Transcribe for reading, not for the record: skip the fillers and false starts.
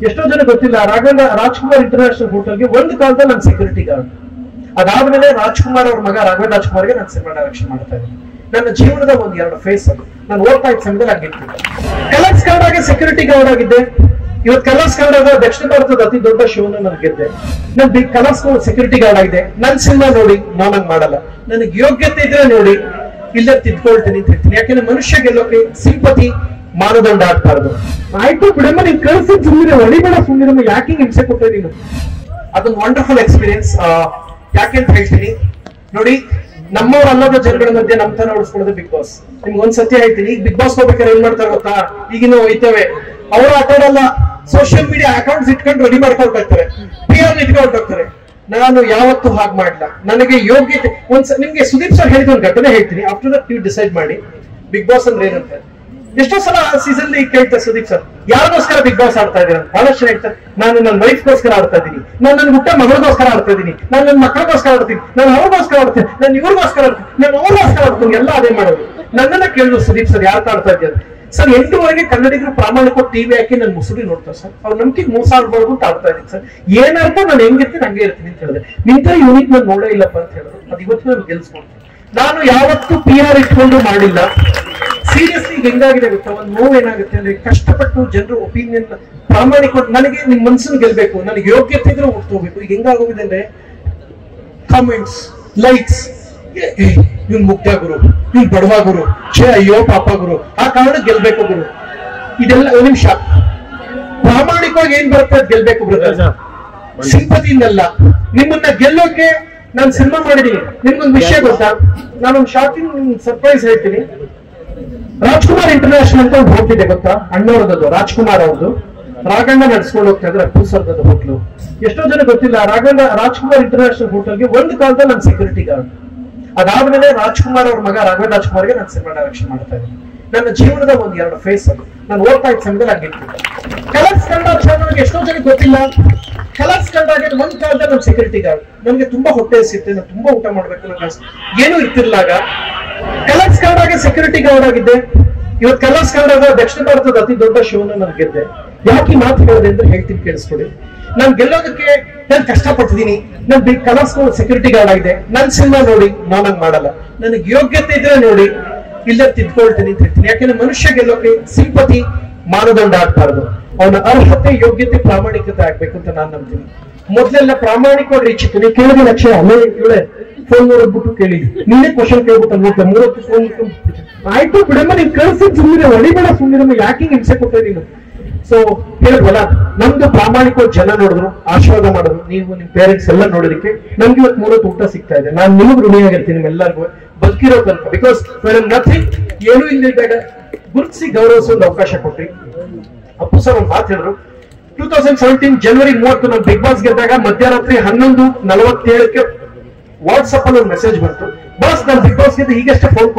ಎಷ್ಟೋ ಜನ ಗೊತ್ತಿಲ್ಲ, ರಾಜ್ಕುಮಾರ್ ಇಂಟರ್ನ್ಯಾಷನಲ್ ಹೋಟೆಲ್ಗೆ ಒಂದು ಕಾಲದಲ್ಲಿ ನಾನು ಸೆಕ್ಯೂರಿಟಿ ಗಾರ್ಡ್. ಅದಾದ್ಮೇಲೆ ರಾಜ್ಕುಮಾರ್ ಅವ್ರ ಮಗ ರಾಘವೇಂದ್ರ ರಾಜ್ಕುಮಾರ್ಗೆ ನಾನು ಸಿನಿಮಾ ಡೈರೆಕ್ಷನ್ ಮಾಡ್ತಾ ಇದ್ದೀನಿ. ನನ್ನ ಜೀವನದ ಒಂದು 2 ಫೇಸ್ ಅದು. ನಾನು ಓದ್ತಾ ಇದ್ದ ಸಮಯದಲ್ಲಿ ಆಗಿರ್ತಿದ್ದೆ. ಕಲರ್ಸ್ ಕನ್ನಡಗೆ ಸೆಕ್ಯೂರಿಟಿ ಗಾರ್ಡ್ ಆಗಿದ್ದೆ. ಇವತ್ತು ಕಲರ್ಸ್ ಕನ್ನಡದ ದಕ್ಷಿಣ ಭಾರತದ ಅತಿ ದೊಡ್ಡ ಶೋನ ನಾನು ಗೆದ್ದೆ. ನಾನು ಬಿಗ್ ಕಲರ್ಸ್ ಸೆಕ್ಯೂರಿಟಿ ಗಾರ್ಡ್ ಆಗಿದೆ. ನನ್ನ ಸಿನಿಮಾ ನೋಡಿ ನಾನಂಗ್ ಮಾಡಲ್ಲ, ನನಗೆ ಯೋಗ್ಯತೆ ಇದ್ರೆ ನೋಡಿ, ಇಲ್ಲ ತಿದ್ಕೊಳ್ತೀನಿ ಅಂತ ಹೇಳ್ತೀನಿ. ಯಾಕೆಂದ್ರೆ ಮನುಷ್ಯ ಗೆಲ್ಲೋಕೆ ಸಿಂಪತಿ ಮಾನದಂಡ ಆಗ್ಬಾರ್ದು. ಆಯ್ತು ಬಿಡಮ್ಮ, ನೀನ್ ಕಳ್ಸಿ ಸುಮ್ಮನೆ ಹೊಡಿಬೇಡ, ಸುಮ್ಮನೆ ಯಾಕೆ ಹಿಂಸೆ ಕೊಟ್ಟೆ ನೀನು. ಅದೊಂದು ವಂಡರ್ಫುಲ್ ಎಕ್ಸ್ಪೀರಿಯನ್ಸ್. ಯಾಕೆ ಅಂತ ಹೇಳ್ತೀನಿ ನೋಡಿ, ನಮ್ಮವರಲ್ಲದ ಜನಗಳ ಮಧ್ಯೆ ನಮ್ಮ ತರ ಉಳಿಸ್ಕೊಳ್ಳೋದು ಬಿಗ್ ಬಾಸ್. ನಿಮ್ಗೆ ಒಂದ್ ಸತ್ಯ ಹೇಳ್ತೀನಿ, ಈಗ ಬಿಗ್ ಬಾಸ್ ಹೋಗ್ಬೇಕಾದ್ರೆ ಏನ್ ಮಾಡ್ತಾರೆ ಗೊತ್ತಾ, ಈಗಿನ ಹೋಯ್ತೇವೆ ಅವರು ಆಟಾಡಲ್ಲ, ಸೋಷಿಯಲ್ ಮೀಡಿಯಾ ಅಕೌಂಟ್ಸ್ ಇಟ್ಕೊಂಡು ರೆಡಿ ಮಾಡ್ಕೊಂಡು ಹೋಗ್ತಾರೆ, PR ಇಟ್ಕೊಂಡು ಹೋಗ್ತಾರೆ. ನಾನು ಯಾವತ್ತೂ ಹಾಗೆ ಮಾಡಲ್ಲ. ನನಗೆ ಯೋಗ್ಯತೆ ನಿಮ್ಗೆ ಸುದೀಪ್ ಸರ್ ಹೇಳಿದ ಒಂದು ಘಟನೆ ಹೇಳ್ತೀನಿ. ಆಫ್ಟರ್ ದಟ್ ನೀವು ಡಿಸೈಡ್ ಮಾಡಿ ಬಿಗ್ ಬಾಸ್ ಅಂದ್ರೆ ಏನಂತ. ಎಷ್ಟೋ ಸಲ ಸೀಸನ್ ಕೇಳ್ತಾರೆ ಸುದೀಪ್ ಸರ್, ಯಾರಿಗೋಸ್ಕರ ಬಿಗ್ ಬಾಸ್ ಆಡ್ತಾ ಇದ್ದೀರಾ? ಬಹಳಷ್ಟು ಜನ ಹೇಳ್ತಾರೆ, ನಾನು ನನ್ನ ವೈಫ್ಗೋಸ್ಕರ ಆಡ್ತಾ ಇದ್ದೀನಿ, ನಾನು ನನ್ನ ಹುಟ್ಟ ಮಗಳಿಗೋಸ್ಕರ ಆಡ್ತಾ ಇದ್ದೀನಿ, ನಾನು ನನ್ನ ಮಕ್ಕಳಿಗೋಸ್ಕರ ಆಡ್ತೀನಿ, ನಾನು ಅವ್ರಿಗೋಸ್ಕರ ಆಡ್ತೀನಿ, ನಾನು ಇವ್ರಿಗೋಸ್ಕರ ಆಡ್ತೀನಿ, ನಾನು ಅವ್ರಿಗೋಸ್ಕರ ಆಡ್ತೀನಿ, ಎಲ್ಲ ಅದೇ ಮಾಡೋದು. ನನ್ನನ್ನ ಕೇಳಿದ್ರು ಸುದೀಪ್ ಸರ್ ಯಾರು ಆಡ್ತಾ ಇದ್ದಾರೆ ಸರ್? 8ವರೆಗೆ ಕನ್ನಡಿಗರು ಪ್ರಾಮಾಣಿಕ ಟಿವಿ ಹಾಕಿ ನನ್ನ ಮುಸುಡಿ ನೋಡ್ತಾರೆ ಸರ್, ಅವ್ರು ನಂಬಿಕೆ ಮೋಸ ಆಡ್ಬಾರ್ದು ಅಂತ ಆಡ್ತಾ ಇದ್ದೀನಿ ಸರ್. ಏನರ್ಥ ನಾನು ಹೆಂಗಿರ್ತೀನಿ ಹಂಗೆ ಇರ್ತೀನಿ ಅಂತ ಹೇಳಿದೆ. ನಿಂತ ಯೂನಿಟ್ ನಾನು ನೋಡೇ ಇಲ್ಲಪ್ಪ ಅಂತ ಹೇಳಿದ್ರು. ಅದು ಇವತ್ತು ನಾನು ಗೆಲ್ಸ್ಕೊಡ್ತೀನಿ. ನಾನು ಯಾವತ್ತೂ PR ಇಟ್ಕೊಂಡು ಮಾಡಿಲ್ಲ. ಸೀರಿಯಸ್ಲಿ ಹೆಂಗಾಗಿದೆ ಗೊತ್ತಾ, ಒಂದು ನೋವು ಏನಾಗುತ್ತೆ ಅಂದ್ರೆ, ಕಷ್ಟಪಟ್ಟು ಜನರು ಒಪಿನಿಯನ್ ಪ್ರಾಮಾಣಿಕ, ನನಗೆ ನಿಮ್ ಮನ್ಸನ್ನು ಗೆಲ್ಬೇಕು, ನನಗೆ ಯೋಗ್ಯತೆ ಇದ್ರೆ ಹೋಗ್ಬೇಕು. ಈಗ ಹೆಂಗಾಗೋಗಿದೆ ಅಂದ್ರೆ ಕಾಮೆಂಟ್ಸ್, ಲೈಕ್ಸ್, ಇವ್ನ್ ಮುಗ್ಧ ಗುರು, ಇವ್ನ್ ಬಡವ ಗುರು, ಅಯ್ಯೋ ಪಾಪ ಗುರು, ಆ ಕಾರಣ ಗೆಲ್ಬೇಕು ಗುರು. ಇದೆಲ್ಲ ಒಂದ್ ನಿಮಿಷ, ಪ್ರಾಮಾಣಿಕವಾಗಿ ಏನ್ ಬರುತ್ತೆ ಅದು ಗೆಲ್ಬೇಕು ಬ್ರದರ್, ಸಿಂಪತಿಯಿಂದಲ್ಲ. ನಿಮ್ಮನ್ನ ಗೆಲ್ಲೋಕೆ ನಾನು ಸಿನಿಮಾ ಮಾಡಿದೀನಿ. ನಿಮ್ಗೊಂದು ವಿಷಯ ಗೊತ್ತಾ, ನಾನೊಂದು ಶಾಕಿಂಗ್ ಸರ್ಪ್ರೈಸ್ ಹೇಳ್ತೀನಿ. ರಾಜ್ಕುಮಾರ್ ಇಂಟರ್ನ್ಯಾಷನಲ್ ಅಂತ ಒಂದು ಹೋಗ್ತಿದೆ ಗೊತ್ತಾ, ಅಣ್ಣವ್ರದ್ದು, ರಾಜ್ಕುಮಾರ್ ಅವ್ರದ್ದು. ರಾಘಣ್ಣ ನಡ್ಸ್ಕೊಂಡು ಹೋಗ್ತಾ ಇದ್ರೆ ಪೂಸರ್ದ ಹೋಟ್ಲು. ಎಷ್ಟೋ ಜನ ಗೊತ್ತಿಲ್ಲ, ರಾಜ್ಕುಮಾರ್ ಇಂಟರ್ನ್ಯಾಷನಲ್ ಹೋಟೆಲ್ಗೆ ಒಂದು ಕಾಲದಲ್ಲಿ ನಾನು ಸೆಕ್ಯೂರಿಟಿ ಗಾರ್ಡ್. ಅದಾದ್ಮೇಲೆ ರಾಜ್ಕುಮಾರ್ ಅವ್ರ ಮಗ ರಾಘವೇಂದ್ರ ರಾಜ್ಕುಮಾರ್ಗೆ ನಾನು ಸಿನಿಮಾ ಡೈರೆಕ್ಷನ್ ಮಾಡ್ತಾ ಇದ್ದೀನಿ. ನನ್ನ ಜೀವನದ ಒಂದು 2 ಫೇಸ್ ಅದು. ನಾನು ಓದ್ತಾ ಇದ್ದ ಸಮಯದಲ್ಲಿ ಆಗಿರ್ತಿದ್ದೆ. ಕಲರ್ಸ್ ಕನ್ನಡ ಚಾನಲ್ಗೆ ಎಷ್ಟೋ ಜನ ಗೊತ್ತಿಲ್ಲ, ಕಲರ್ಸ್ ಕನ್ನಡ ಒಂದ್ ಕಾಲದಲ್ಲಿ ನಾನು ಸೆಕ್ಯೂರಿಟಿ ಗಾರ್ಡ್. ನಮ್ಗೆ ತುಂಬಾ ಹೊಟ್ಟೆ ಹಸಿತ್ತೆ, ನಾನು ತುಂಬಾ ಊಟ ಮಾಡ್ಬೇಕು, ನನಗೆ ಏನೂ ಇರ್ತಿರ್ಲಾಗ ಕಲರ್ಸ್ ಕನ್ನಡಗೆ ಸೆಕ್ಯೂರಿಟಿ ಗಾರ್ಡ್ ಆಗಿದ್ದೆ. ಇವತ್ತು ಕಲರ್ಸ್ ಕನ್ನಡದ ದಕ್ಷಿಣ ಭಾರತದ ಅತಿ ದೊಡ್ಡ ಶೋನ ನಾನು ಗೆದ್ದೆ. ಯಾಕೆ ಮಾತು ಹೇಳಿದೆ ಅಂದ್ರೆ ಹೇಳ್ತೀನಿ, ಕೇಳಿಸ್ಕೊಡಿ. ನಾನು ಗೆಲ್ಲೋದಕ್ಕೆ ನಾನು ಕಷ್ಟಪಟ್ಟಿದ್ದೀನಿ. ನಾನು ಬಿಗ್ ಕಲರ್ಸ್ ಸೆಕ್ಯೂರಿಟಿ ಗಾರ್ಡ್ ಆಗಿದೆ. ನನ್ನ ಸಿನಿಮಾ ನೋಡಿ ನಾನಂಗ್ ಮಾಡಲ್ಲ, ನನಗೆ ಯೋಗ್ಯತೆ ಇದ್ರೆ ನೋಡಿ, ಇಲ್ಲ ತಿದ್ಕೊಳ್ತೀನಿ ಅಂತ ಹೇಳ್ತೀನಿ. ಯಾಕೆಂದ್ರೆ ಮನುಷ್ಯ ಗೆಲ್ಲೋಕೆ ಸಿಂಪತಿ ಮಾನದಂಡ ಆಗ್ಬಾರ್ದು. ಅವನ ಅರ್ಹತೆ, ಯೋಗ್ಯತೆ, ಪ್ರಾಮಾಣಿಕತೆ ಆಗ್ಬೇಕು ಅಂತ ನಾನು ನಂಬ್ತೀನಿ. ಮೊದ್ಲೆಲ್ಲ ಪ್ರಾಮಾಣಿಕವಾಗಿ ರೀಚ್ ಇತ್ತು. ನೀವು ಕೇಳಿದ ಲಕ್ಷ ಆಮೇಲೆ ಇವಳೆ ಫೋನ್ ನೋಡ್ಬಿಟ್ಟು ಕೇಳಿದ್ವಿ, ನೀನೇ ಕ್ವಶನ್ ಕೇಳ್ಬಿಟ್ಟು ನೋಡ್ತಾ 30 ಫೋನ್. ಆಯ್ತು ಬಿಡಮ್ಮ, ನೀನ್ ಕಳ್ಸಿ ಸುಮ್ಮನೆ ಹೊಡಿಬೇಡ, ಸುಮ್ಮನೆ ಯಾಕೆ ಹಿಂಸೆ ಕೊಟ್ಟೆ ನೀನು. ಸೊ ಹೇಳಿದ್ವಲ್ಲ, ನಮ್ದು ಪ್ರಾಮಾಣಿಕ ಜನ ನೋಡಿದ್ರು, ಆಶೀರ್ವಾದ ಮಾಡಿದ್ರು. ನೀವು ನಿಮ್ ಪೇರೆಂಟ್ಸ್ ಎಲ್ಲ ನೋಡೋದಕ್ಕೆ ನಮ್ಗೆ ಇವತ್ತು 3 ಊಟ ಸಿಗ್ತಾ ಇದೆ. ನಾನು ನಿಮಗ್ ಋಣಿಯಾಗಿರ್ತೀನಿ ನಿಮ್ಮೆಲ್ಲರಿಗೂ ಬದುಕಿರೋ ತನಕ. ಬಿಕಾಸ್ ನಥಿಂಗ್, ಏನೂ ಇಲ್ಲಿದ್ದಾಗ ಗುರುತಿಸಿ ಗೌರವಿಸೋ ಒಂದು ಅವಕಾಶ ಕೊಟ್ರಿ. ಅಪ್ಪು ಸರ್ ಒಂದು ಮಾತು ಹೇಳಿದ್ರು, 2017 ಜನವರಿ 30 ನಾನು ಬಿಗ್ ಬಾಸ್ ಗೆದ್ದಾಗ ಮಧ್ಯರಾತ್ರಿ 11:47 ವಾಟ್ಸ್ಆಪ್ ಅಲ್ಲಿ ಒಂದು ಮೆಸೇಜ್ ಬಂತು, ಬಾಸ್ ನಾನು ಬಿಗ್ ಬಾಸ್ ಗೆದ್ದು ಈಗಷ್ಟೇ ಫೋನ್